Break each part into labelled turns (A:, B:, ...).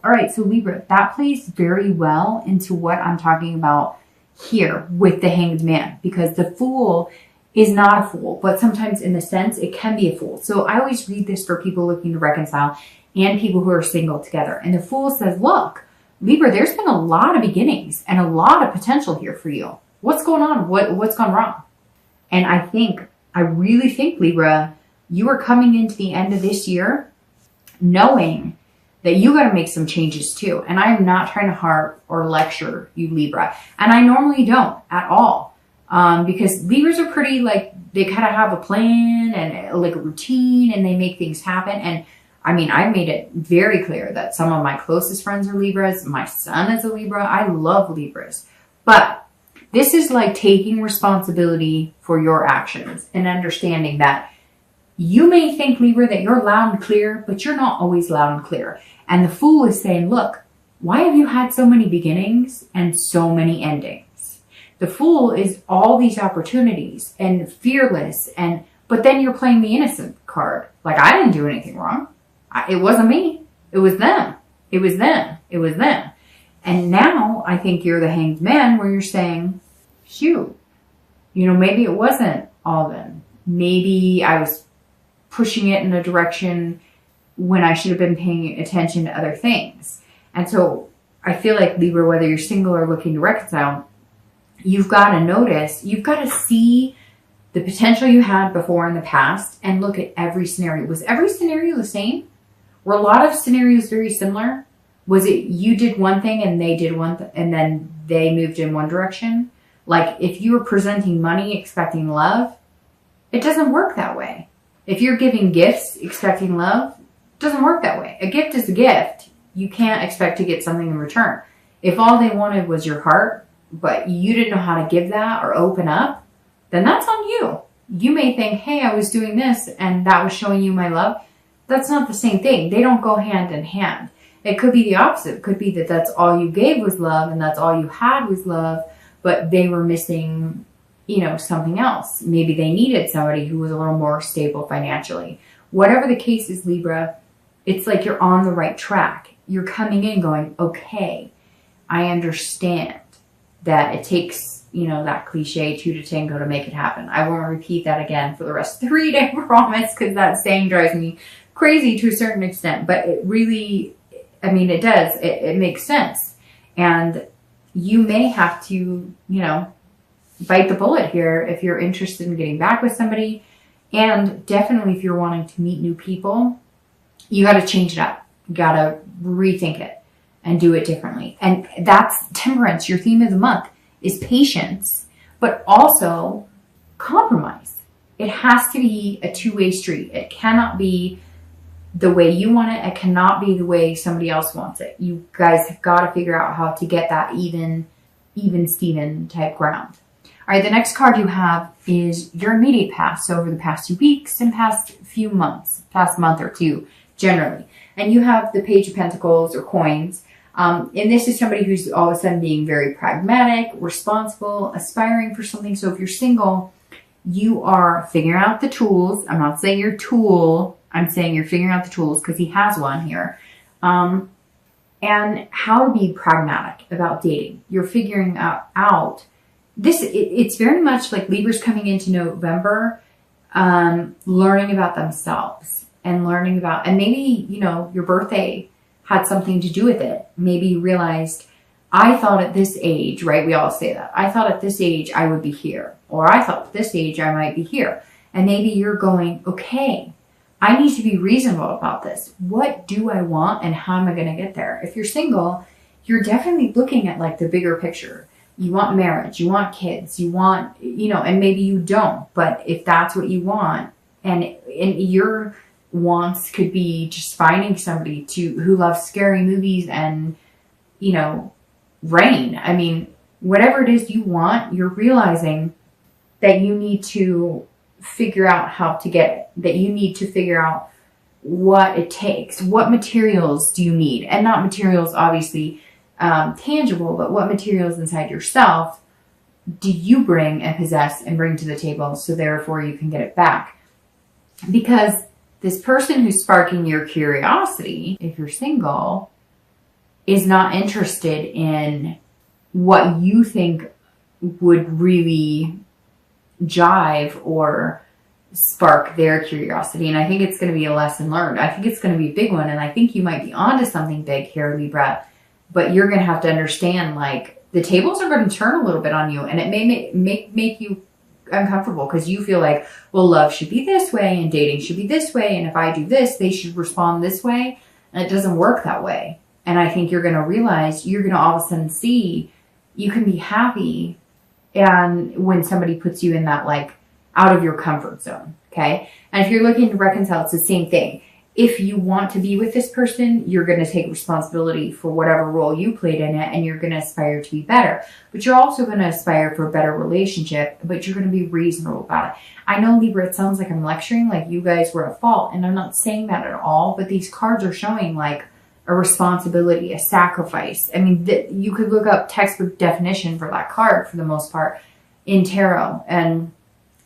A: All right, so Libra, that plays very well into what I'm talking about here with the Hanged Man, because the Fool is not a fool, but sometimes in a sense it can be a fool. So I always read this for people looking to reconcile and people who are single together. And the Fool says, look, Libra, there's been a lot of beginnings and a lot of potential here for you. What's going on? What's gone wrong? And I really think, Libra, you are coming into the end of this year knowing that you got to make some changes too. And I am not trying to harp or lecture you, Libra. And I normally don't at all. Because Libras are pretty, like, they kind of have a plan and like a routine and they make things happen. And I mean, I've made it very clear that some of my closest friends are Libras. My son is a Libra. I love Libras. But this is like taking responsibility for your actions and understanding that you may think, Libra, that you're loud and clear, but you're not always loud and clear. And the Fool is saying, look, why have you had so many beginnings and so many endings? The Fool is all these opportunities and fearless, but then you're playing the innocent card. Like, I didn't do anything wrong. It wasn't me. It was them. It was them. It was them. And now I think you're the Hanged Man, where you're saying, shoot, maybe it wasn't all them. Maybe I was pushing it in a direction when I should have been paying attention to other things. And so I feel like, Libra, whether you're single or looking to reconcile, you've got to notice, you've got to see the potential you had before in the past and look at every scenario. Was every scenario the same? Were a lot of scenarios very similar? Was it you did one thing and they did one and then they moved in one direction? Like, if you were presenting money expecting love, it doesn't work that way. If you're giving gifts expecting love, it doesn't work that way. A gift is a gift. You can't expect to get something in return. If all they wanted was your heart, but you didn't know how to give that or open up, then that's on you. You may think, hey, I was doing this and that was showing you my love. That's not the same thing. They don't go hand in hand. It could be the opposite. It could be that that's all you gave was love and that's all you had was love, but they were missing, something else. Maybe they needed somebody who was a little more stable financially. Whatever the case is, Libra, it's like you're on the right track. You're coming in going, okay, I understand that it takes, that cliche 2 to tango to make it happen. I won't repeat that again for the rest of the reading, I promise, because that saying drives me crazy to a certain extent. But it really, it does. It makes sense. And you may have to, bite the bullet here if you're interested in getting back with somebody. And definitely if you're wanting to meet new people, you got to change it up. You got to rethink it and do it differently. And that's temperance. Your theme of the month is patience, but also compromise. It has to be a two-way street. It cannot be the way you want it. It cannot be the way somebody else wants it. You guys have got to figure out how to get that even Steven type ground. All right, the next card you have is your immediate past. So over the past 2 weeks and past few months, past month or two, generally. And you have the Page of Pentacles or coins. And this is somebody who's all of a sudden being very pragmatic, responsible, aspiring for something. So if you're single, you are figuring out the tools. I'm not saying you're a tool. I'm saying you're figuring out the tools because he has one here. And how to be pragmatic about dating. You're figuring out this. It's very much like Libra's coming into November, learning about themselves and learning about, and maybe, your birthday had something to do with it. Maybe you realized, I thought at this age, right? We all say that. I thought at this age I would be here. Or I thought at this age I might be here. And maybe you're going, okay, I need to be reasonable about this. What do I want and how am I going to get there? If you're single, you're definitely looking at like the bigger picture. You want marriage, you want kids, you want, and maybe you don't. But if that's what you want, and your wants could be just finding somebody who loves scary movies and, rain. Whatever it is you want, you're realizing that you need to figure out how to get it, that you need to figure out what it takes. What materials do you need? And not materials, obviously, tangible, but what materials inside yourself do you bring and possess and bring to the table so therefore you can get it back? Because this person who's sparking your curiosity, if you're single, is not interested in what you think would really jive or spark their curiosity. And I think it's going to be a lesson learned. I think it's going to be a big one. And I think you might be onto something big here, Libra, but you're going to have to understand, like, the tables are going to turn a little bit on you, and it may make you uncomfortable because you feel like, well, love should be this way and dating should be this way. And if I do this, they should respond this way. And it doesn't work that way. And I think you're going to realize, you're going to all of a sudden see you can be happy and when somebody puts you in that, like, out of your comfort zone. Okay. And if you're looking to reconcile, it's the same thing. If you want to be with this person, you're going to take responsibility for whatever role you played in it, and you're going to aspire to be better. But you're also going to aspire for a better relationship, but you're going to be reasonable about it. I know, Libra, it sounds like I'm lecturing, like you guys were at fault, and I'm not saying that at all, but these cards are showing, like, a responsibility, a sacrifice. I mean, you could look up textbook definition for that card for the most part in tarot and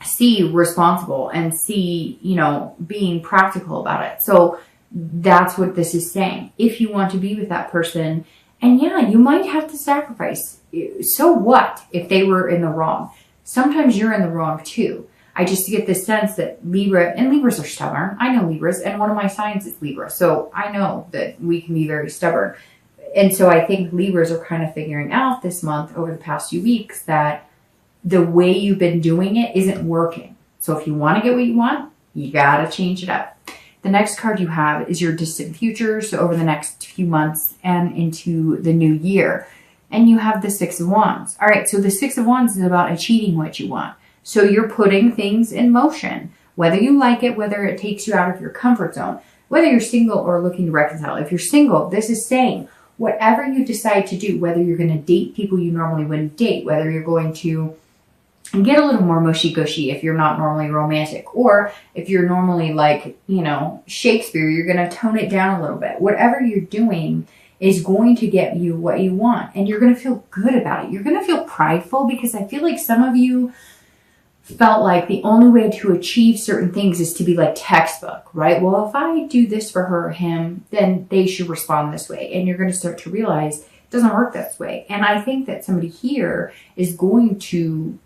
A: see responsible and see, you know, being practical about it. So that's what this is saying. If you want to be with that person, and yeah, you might have to sacrifice. So what if they were in the wrong? Sometimes you're in the wrong too. I just get this sense that Libra, and Libras are stubborn. I know Libras, and one of my signs is Libra. So I know that we can be very stubborn. And so I think Libras are kind of figuring out this month, over the past few weeks, that the way you've been doing it isn't working. So if you want to get what you want, you got to change it up. The next card you have is your distant future. So over the next few months and into the new year. And you have the Six of Wands. All right. So the Six of Wands is about achieving what you want. So you're putting things in motion, whether you like it, whether it takes you out of your comfort zone, whether you're single or looking to reconcile. If you're single, this is saying whatever you decide to do, whether you're going to date people you normally wouldn't date, whether you're going to get a little more mushy-gushy if you're not normally romantic, or if you're normally, like, you know, Shakespeare, you're going to tone it down a little bit. Whatever you're doing is going to get you what you want, and you're going to feel good about it. You're going to feel prideful, because I feel like some of you felt like the only way to achieve certain things is to be like textbook, right? Well, if I do this for her or him, then they should respond this way. And you're going to start to realize it doesn't work this way. And I think that somebody here is going to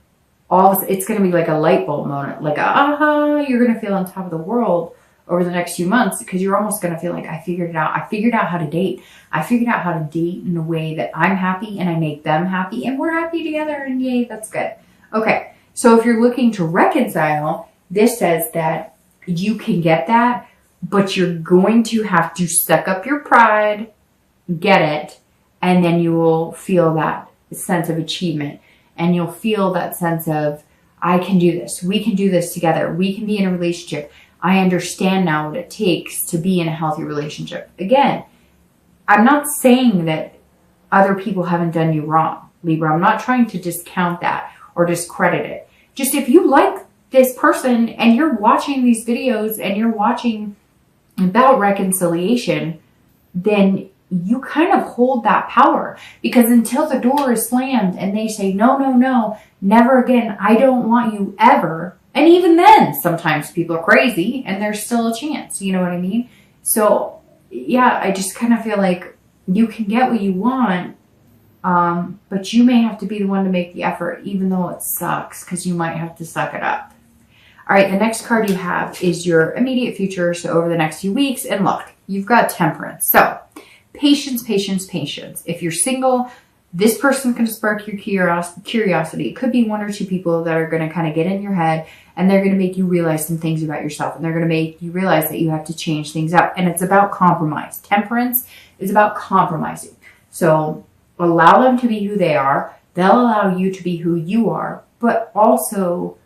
A: it's going to be like a light bulb moment, like aha, you're going to feel on top of the world over the next few months, because you're almost going to feel like, I figured it out. I figured out how to date. I figured out how to date in a way that I'm happy and I make them happy and we're happy together, and yay, that's good. Okay. So if you're looking to reconcile, this says that you can get that, but you're going to have to suck up your pride, get it, and then you will feel that sense of achievement. And you'll feel that sense of, I can do this. We can do this together. We can be in a relationship. I understand now what it takes to be in a healthy relationship. Again, I'm not saying that other people haven't done you wrong, Libra. I'm not trying to discount that or discredit it. Just if you like this person and you're watching these videos and you're watching about reconciliation, then you kind of hold that power, because until the door is slammed and they say, no, no, no, never again, I don't want you ever. And even then, sometimes people are crazy and there's still a chance. You know what I mean? So yeah, I just kind of feel like you can get what you want, but you may have to be the one to make the effort, even though it sucks, because you might have to suck it up. All right, the next card you have is your immediate future. So over the next few weeks, and look, you've got Temperance. So patience, patience, patience. If you're single, this person's going to spark your curiosity. It could be one or two people that are going to kind of get in your head, and they're going to make you realize some things about yourself, and they're going to make you realize that you have to change things up. And it's about compromise. Temperance is about compromising. So allow them to be who they are. They'll allow you to be who you are, but also,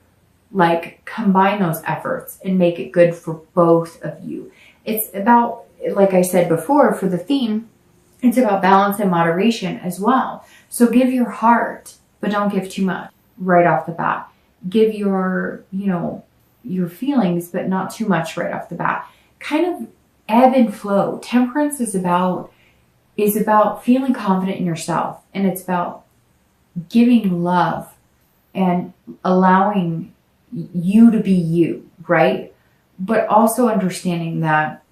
A: like, combine those efforts and make it good for both of you. It's about, like I said before, for the theme, it's about balance and moderation as well. So give your heart, but don't give too much right off the bat. Give your, your feelings, but not too much right off the bat. Kind of ebb and flow. Temperance is about feeling confident in yourself, and it's about giving love and allowing you to be you, right? But also understanding that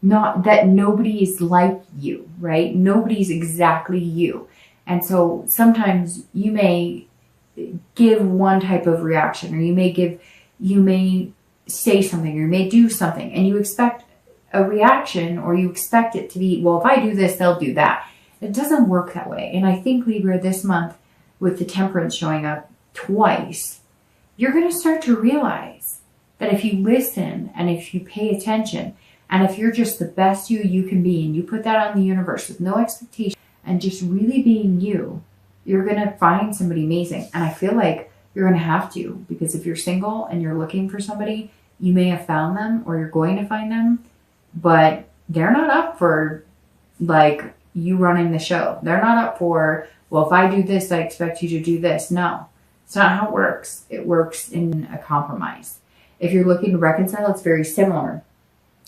A: not that nobody is like you, right? Nobody's exactly you. And so sometimes you may give one type of reaction, or you may say something, or you may do something, and you expect a reaction, or you expect it to be, well, if I do this, they'll do that. It doesn't work that way. And I think, Libra, this month, with the Temperance showing up twice, you're going to start to realize that if you listen and if you pay attention, and if you're just the best you can be, and you put that on the universe with no expectation and just really being you, you're going to find somebody amazing. And I feel like you're going to have to, because if you're single and you're looking for somebody, you may have found them, or you're going to find them, but they're not up for like you running the show. They're not up for, well, if I do this, I expect you to do this. No, it's not how it works. It works in a compromise. If you're looking to reconcile, it's very similar.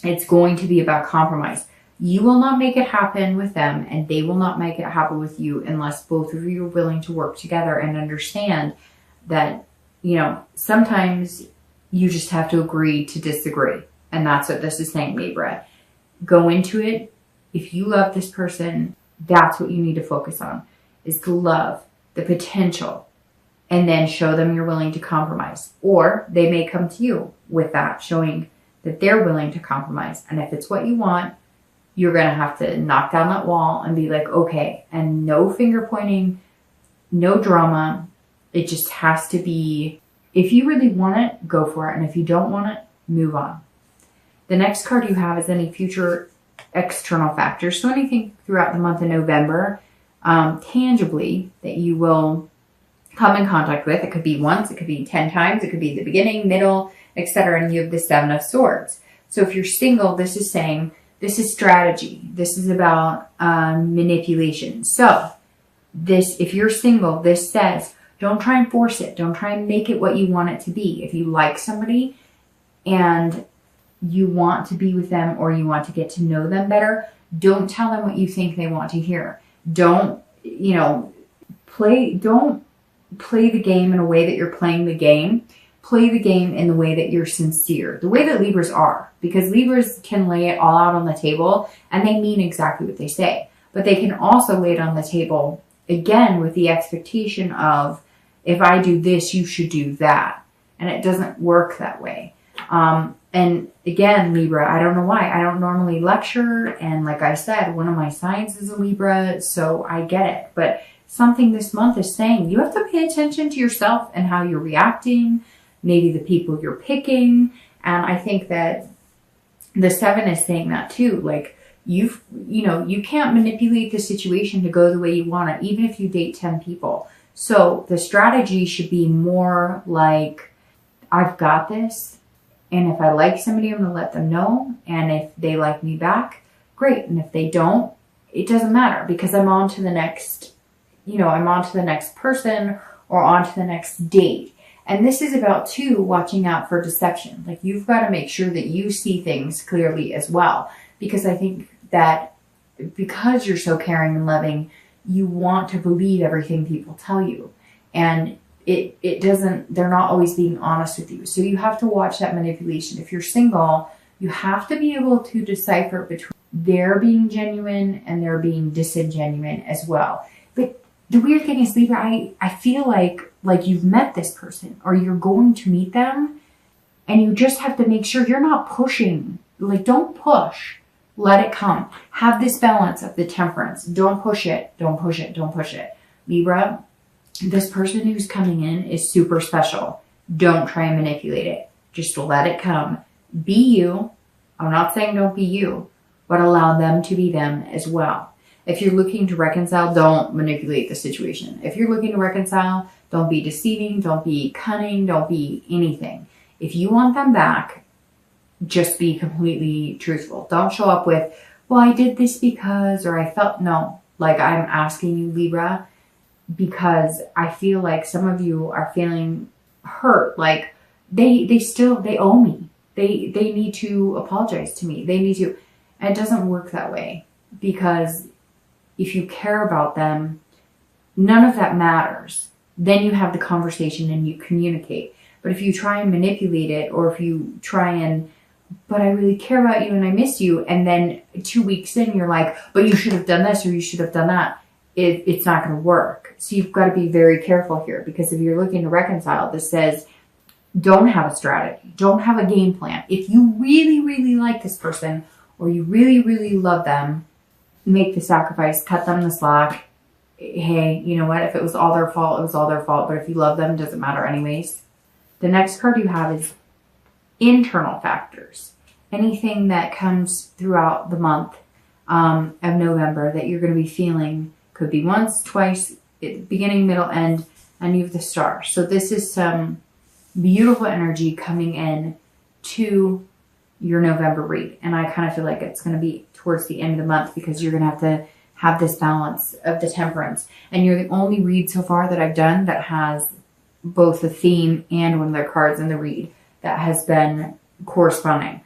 A: It's going to be about compromise. You will not make it happen with them, and they will not make it happen with you unless both of you are willing to work together and understand that, you know, sometimes you just have to agree to disagree. And that's what this is saying, Libra. Go into it. If you love this person, that's what you need to focus on, is the love, the potential, and then show them you're willing to compromise. Or they may come to you with that, showing that they're willing to compromise. And if it's what you want, you're going to have to knock down that wall and be like, okay, and no finger pointing, no drama. It just has to be, if you really want it, go for it. And if you don't want it, move on. The next card you have is any future external factors. So anything throughout the month of November, tangibly, that you will come in contact with. It could be once, it could be 10 times, it could be the beginning, middle, etc. And you have the Seven of Swords. So if you're single, this is saying, this is strategy. This is about manipulation. So this, if you're single, this says, don't try and force it. Don't try and make it what you want it to be. If you like somebody and you want to be with them, or you want to get to know them better, don't tell them what you think they want to hear. Don't, don't play the game in a way that you're playing the game. Play the game in the way that you're sincere, the way that Libras are, because Libras can lay it all out on the table and they mean exactly what they say, but they can also lay it on the table again with the expectation of, if I do this, you should do that. And it doesn't work that way. And again, Libra, I don't know why. I don't normally lecture. And like I said, one of my signs is a Libra, so I get it. But something this month is saying you have to pay attention to yourself and how you're reacting, maybe the people you're picking. And I think that the Seven is saying that too. Like, you can't manipulate the situation to go the way you want it, even if you date 10 people. So the strategy should be more like, I've got this. And if I like somebody, I'm going to let them know. And if they like me back, great. And if they don't, it doesn't matter, because I'm on to the next, I'm on to the next person or on to the next date. And this is about, too, watching out for deception. Like, you've got to make sure that you see things clearly as well. Because I think that because you're so caring and loving, you want to believe everything people tell you. And they're not always being honest with you. So you have to watch that manipulation. If you're single, you have to be able to decipher between they're being genuine and they're being disingenuine as well. But the weird thing is, Libra, I feel like you've met this person or you're going to meet them, and you just have to make sure you're not pushing. Like, don't push. Let it come. Have this balance of the Temperance. Don't push it. Don't push it. Don't push it. Libra, this person who's coming in is super special. Don't try and manipulate it. Just let it come. Be you. I'm not saying don't be you, but allow them to be them as well. If you're looking to reconcile, don't manipulate the situation. If you're looking to reconcile, don't be deceiving. Don't be cunning. Don't be anything. If you want them back, just be completely truthful. Don't show up with, well, I did this because, or I felt, no. Like, I'm asking you, Libra, because I feel like some of you are feeling hurt. Like, they owe me. They need to apologize to me. They need to. And it doesn't work that way, because if you care about them, none of that matters. Then you have the conversation and you communicate. But if you try and manipulate it, or if you try and but I really care about you and I miss you. And then 2 weeks in, you're like, but you should have done this or you should have done that. It's not going to work. So you've got to be very careful here, because if you're looking to reconcile, this says, don't have a strategy. Don't have a game plan. If you really, really like this person or you really, really love them, make the sacrifice, cut them the slack. Hey, you know what? If it was all their fault, it was all their fault. But if you love them, it doesn't matter anyways. The next card you have is internal factors. Anything that comes throughout the month of November that you're going to be feeling, could be once, twice, beginning, middle, end, and you have the Star. So this is some beautiful energy coming in to your November read. And I kind of feel like it's going to be towards the end of the month, because you're going to have this balance of the Temperance. And you're the only read so far that I've done that has both the theme and one of their cards in the read that has been corresponding.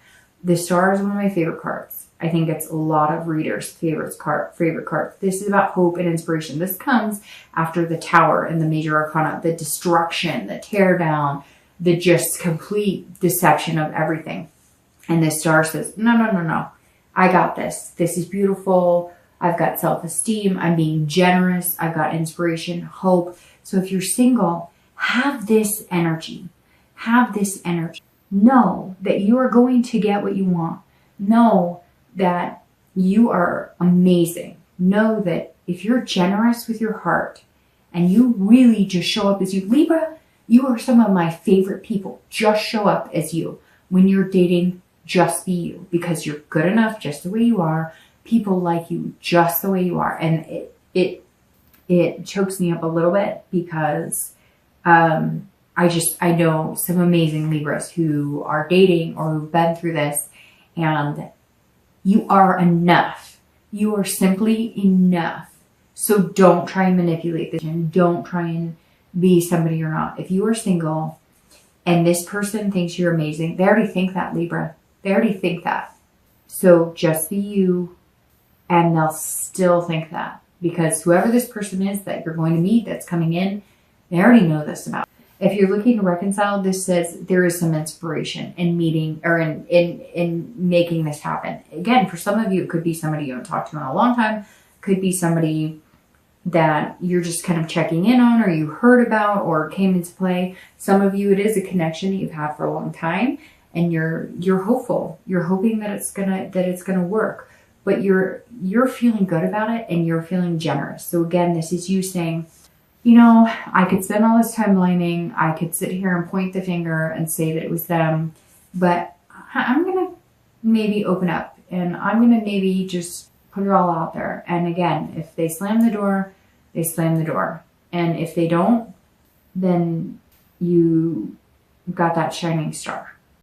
A: The Star is one of my favorite cards. I think it's a lot of readers' favorite card. This is about hope and inspiration. This comes after the Tower and the Major Arcana, the destruction, the tear down, the just complete deception of everything. And this Star says, no, no, no, no. I got this. This is beautiful. I've got self-esteem. I'm being generous. I've got inspiration, hope. So if you're single, have this energy. Have this energy. Know that you are going to get what you want. Know that you are amazing. Know that if you're generous with your heart and you really just show up as you, Libra, you are some of my favorite people. Just show up as you. When you're dating, just be you, because you're good enough just the way you are. People like you just the way you are. And it chokes me up a little bit, because I know some amazing Libras who are dating or who've been through this, and you are enough. You are simply enough. So don't try and manipulate this, and don't try and be somebody you're not. If you are single and this person thinks you're amazing, they already think that, Libra. They already think that. So just be you, and they'll still think that, because whoever this person is that you're going to meet that's coming in, they already know this about. If you're looking to reconcile, this says there is some inspiration in meeting or in making this happen. Again, for some of you, it could be somebody you haven't talked to in a long time. Could be somebody that you're just kind of checking in on, or you heard about, or came into play. Some of you, it is a connection that you've had for a long time, and you're hopeful. You're hoping that it's gonna work, but you're feeling good about it, and you're feeling generous. So again, this is you saying, you know, I could spend all this time blaming. I could sit here and point the finger and say that it was them, but I'm going to maybe open up, and I'm going to maybe just put it all out there. And again, if they slam the door, they slam the door. And if they don't, then you got that shining star.